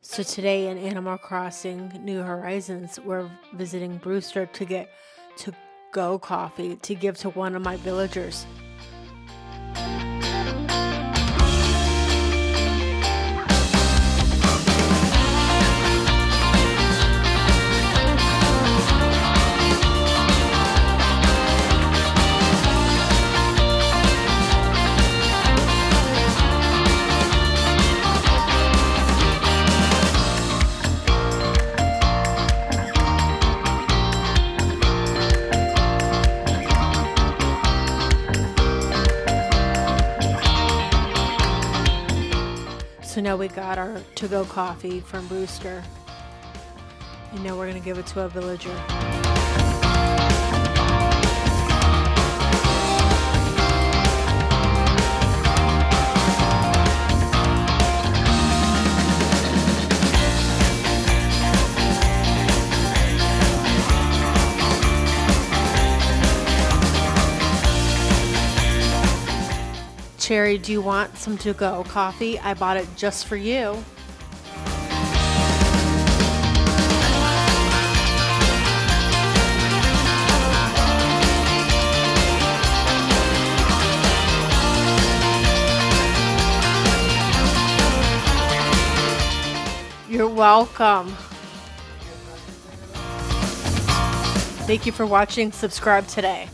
So today in Animal Crossing New Horizons, we're visiting Brewster to get to-go coffee to give to one of my villagers. So now we got our to-go coffee from Brewster, and now we're gonna give it to a villager. Cherry, do you want some to-go coffee? I bought it just for you. You're welcome. Thank you for watching. Subscribe today.